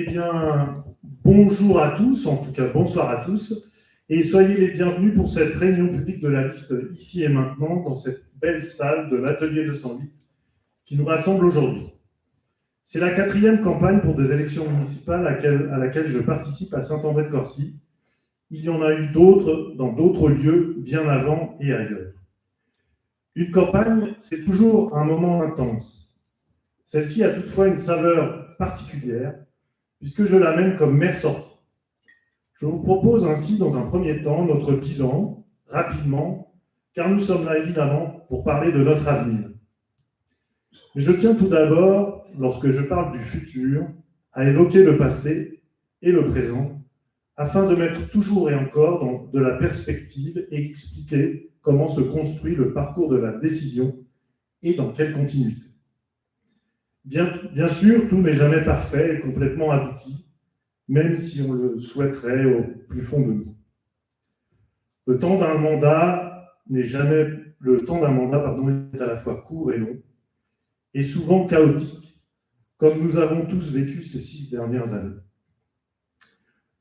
Eh bien, bonjour à tous, en tout cas bonsoir à tous, et soyez les bienvenus pour cette réunion publique de la liste ici et maintenant, dans cette belle salle de l'Atelier 208 qui nous rassemble aujourd'hui. C'est la 4e campagne pour des élections municipales à laquelle je participe à Saint-André-de-Corcy. Il y en a eu d'autres dans d'autres lieux bien avant et ailleurs. Une campagne, c'est toujours un moment intense. Celle-ci a toutefois une saveur particulière, puisque je l'amène comme maire sortant. Je vous propose ainsi, dans un premier temps, notre bilan, rapidement, car nous sommes là évidemment pour parler de notre avenir. Mais je tiens tout d'abord, lorsque je parle du futur, à évoquer le passé et le présent, afin de mettre toujours et encore dans de la perspective et expliquer comment se construit le parcours de la décision et dans quelle continuité. Bien sûr, tout n'est jamais parfait et complètement abouti, même si on le souhaiterait au plus fond de nous. Le temps d'un mandat est à la fois court et long, et souvent chaotique, comme nous avons tous vécu ces 6 dernières années.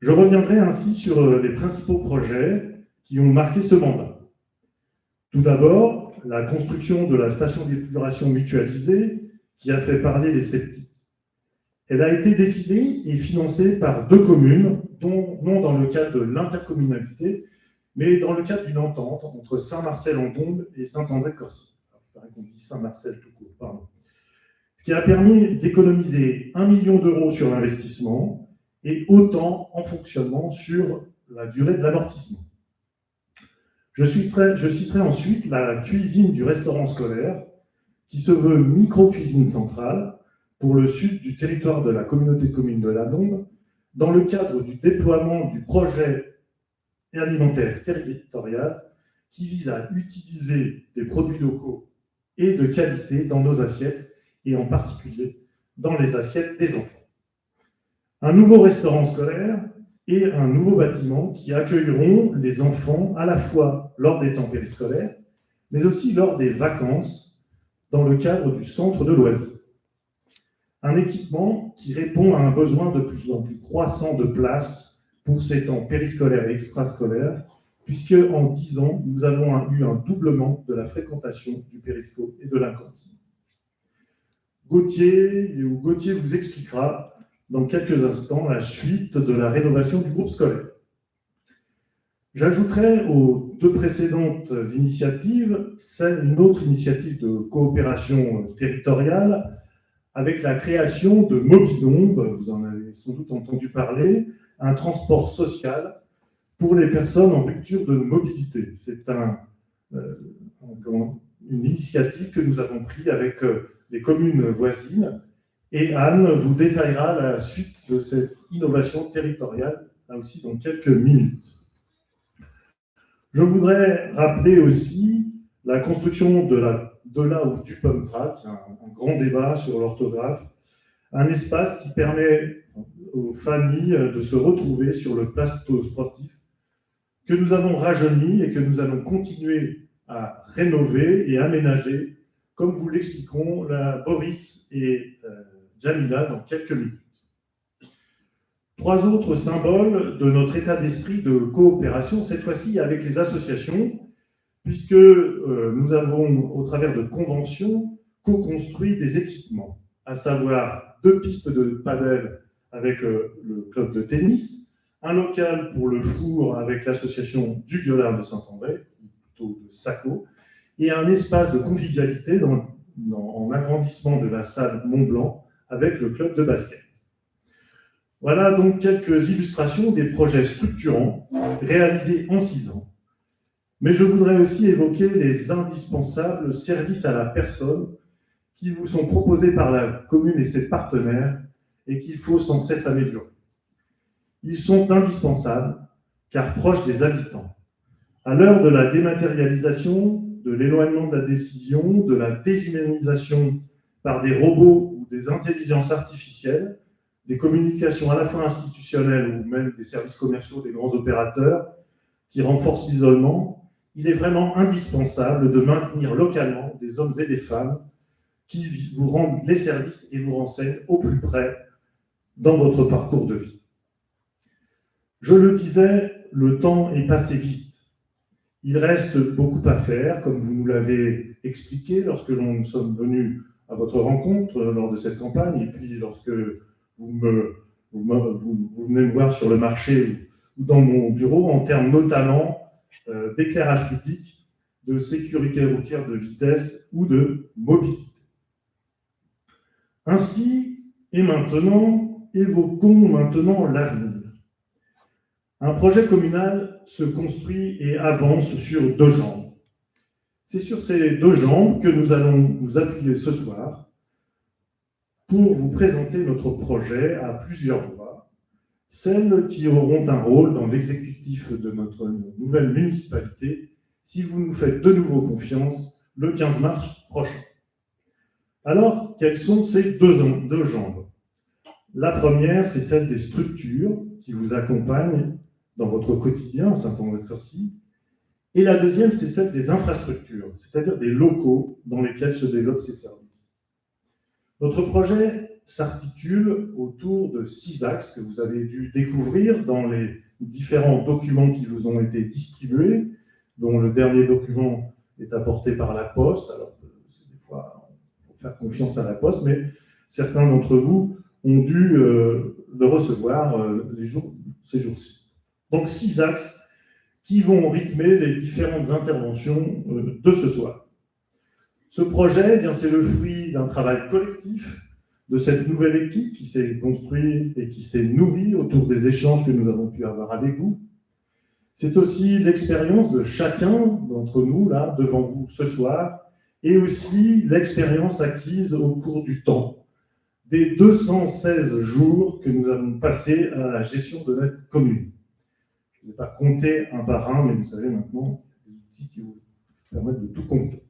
Je reviendrai ainsi sur les principaux projets qui ont marqué ce mandat. Tout d'abord, la construction de la station d'épuration mutualisée qui a fait parler les sceptiques. Elle a été décidée et financée par 2 communes, non dans le cadre de l'intercommunalité, mais dans le cadre d'une entente entre Saint-Marcel-en-Dombes et Saint-André-de-Corcy. Il paraît qu'on dit Saint-Marcel tout court, pardon. Ce qui a permis d'économiser 1 million d'euros sur l'investissement et autant en fonctionnement sur la durée de l'amortissement. Je citerai ensuite la cuisine du restaurant scolaire, qui se veut micro-cuisine centrale pour le sud du territoire de la communauté de communes de la Dombe, dans le cadre du déploiement du projet alimentaire territorial qui vise à utiliser des produits locaux et de qualité dans nos assiettes, et en particulier dans les assiettes des enfants. Un nouveau restaurant scolaire et un nouveau bâtiment qui accueilleront les enfants à la fois lors des temps périscolaires, mais aussi lors des vacances, dans le cadre du centre de loisirs. Un équipement qui répond à un besoin de plus en plus croissant de places pour ces temps périscolaires et extrascolaires, puisque en 10 ans, nous avons eu un doublement de la fréquentation du périsco et de la cantine. Gauthier vous expliquera dans quelques instants la suite de la rénovation du groupe scolaire. J'ajouterai aux 2 précédentes initiatives une autre initiative de coopération territoriale avec la création de Mobidombe, vous en avez sans doute entendu parler, un transport social pour les personnes en rupture de mobilité. C'est une initiative que nous avons prise avec les communes voisines, et Anne vous détaillera la suite de cette innovation territoriale, là aussi dans quelques minutes. Je voudrais rappeler aussi la construction de la ou du Pump Track, un grand débat sur l'orthographe, un espace qui permet aux familles de se retrouver sur le plateau sportif que nous avons rajeuni et que nous allons continuer à rénover et aménager, comme vous l'expliqueront Boris et Jamila dans quelques minutes. 3 autres symboles de notre état d'esprit de coopération, cette fois-ci avec les associations, puisque nous avons, au travers de conventions, co-construit des équipements, à savoir 2 pistes de padel avec le club de tennis, un local pour le four avec l'association du Violard de Saint-André, plutôt de SACO, et un espace de convivialité en agrandissement de la salle Mont-Blanc avec le club de basket. Voilà donc quelques illustrations des projets structurants réalisés en 6 ans. Mais je voudrais aussi évoquer les indispensables services à la personne qui vous sont proposés par la commune et ses partenaires et qu'il faut sans cesse améliorer. Ils sont indispensables car proches des habitants. À l'heure de la dématérialisation, de l'éloignement de la décision, de la déshumanisation par des robots ou des intelligences artificielles, des communications à la fois institutionnelles ou même des services commerciaux des grands opérateurs qui renforcent l'isolement, il est vraiment indispensable de maintenir localement des hommes et des femmes qui vous rendent les services et vous renseignent au plus près dans votre parcours de vie. Je le disais, le temps est passé vite. Il reste beaucoup à faire, comme vous nous l'avez expliqué lorsque nous sommes venus à votre rencontre lors de cette campagne, et puis lorsque vous venez me voir sur le marché ou dans mon bureau, en termes notamment d'éclairage public, de sécurité routière de vitesse ou de mobilité. Ainsi, et maintenant, évoquons maintenant l'avenir. Un projet communal se construit et avance sur deux jambes. C'est sur ces deux jambes que nous allons nous appuyer ce soir pour vous présenter notre projet à plusieurs voix, celles qui auront un rôle dans l'exécutif de notre nouvelle municipalité si vous nous faites de nouveau confiance le 15 mars prochain. Alors, quelles sont ces deux jambes? La première, c'est celle des structures qui vous accompagnent dans votre quotidien à Saint-Ouen-Vezcourcy. Et la deuxième, c'est celle des infrastructures, c'est-à-dire des locaux dans lesquels se développent ces services. Notre projet s'articule autour de 6 axes que vous avez dû découvrir dans les différents documents qui vous ont été distribués, dont le dernier document est apporté par la Poste. Alors, des fois, il faut faire confiance à la Poste, mais certains d'entre vous ont dû le recevoir ces jours-ci. Donc 6 axes qui vont rythmer les différentes interventions de ce soir. Ce projet, eh bien, c'est le fruit d'un travail collectif de cette nouvelle équipe qui s'est construite et qui s'est nourrie autour des échanges que nous avons pu avoir avec vous. C'est aussi l'expérience de chacun d'entre nous, là, devant vous ce soir, et aussi l'expérience acquise au cours du temps, des 216 jours que nous avons passés à la gestion de notre commune. Je ne vais pas compter un par un, mais vous savez maintenant, des outils qui vous permettent de tout compter.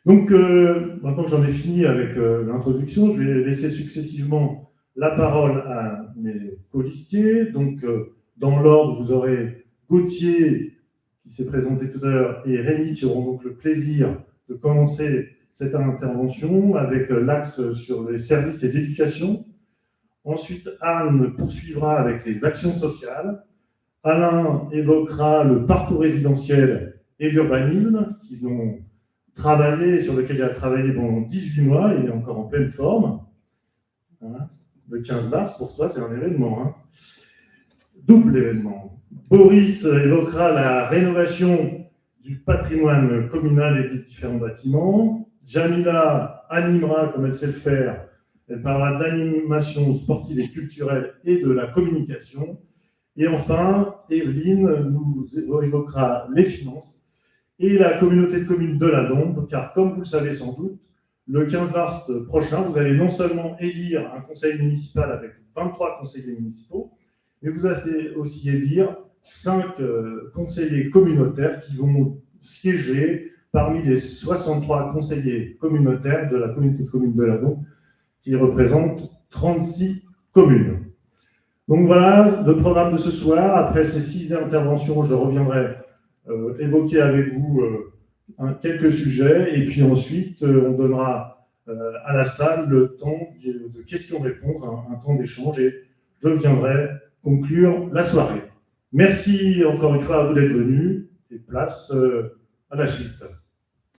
Donc, maintenant que j'en ai fini avec l'introduction, je vais laisser successivement la parole à mes colistiers. Donc, dans l'ordre, vous aurez Gauthier, qui s'est présenté tout à l'heure, et Rémi, qui auront donc le plaisir de commencer cette intervention avec l'axe sur les services et l'éducation. Ensuite, Anne poursuivra avec les actions sociales. Alain évoquera le parcours résidentiel et l'urbanisme, sur lequel il a travaillé pendant 18 mois, il est encore en pleine forme. Voilà. Le 15 mars, pour toi, c'est un événement. Hein. Double événement. Boris évoquera la rénovation du patrimoine communal et des différents bâtiments. Jamila animera, comme elle sait le faire, elle parlera de l'animation sportive et culturelle et de la communication. Et enfin, Evelyne nous évoquera les finances et la communauté de communes de la Dombe, car comme vous le savez sans doute, le 15 mars prochain, vous allez non seulement élire un conseil municipal avec 23 conseillers municipaux, mais vous allez aussi élire 5 conseillers communautaires qui vont siéger parmi les 63 conseillers communautaires de la communauté de communes de la Dombe, qui représente 36 communes. Donc voilà le programme de ce soir. Après ces 6 interventions, je reviendrai évoquer avec vous quelques sujets, et puis ensuite on donnera à la salle le temps de questions-réponses, un temps d'échange, et je viendrai conclure la soirée. Merci encore une fois à vous d'être venus, et place à la suite.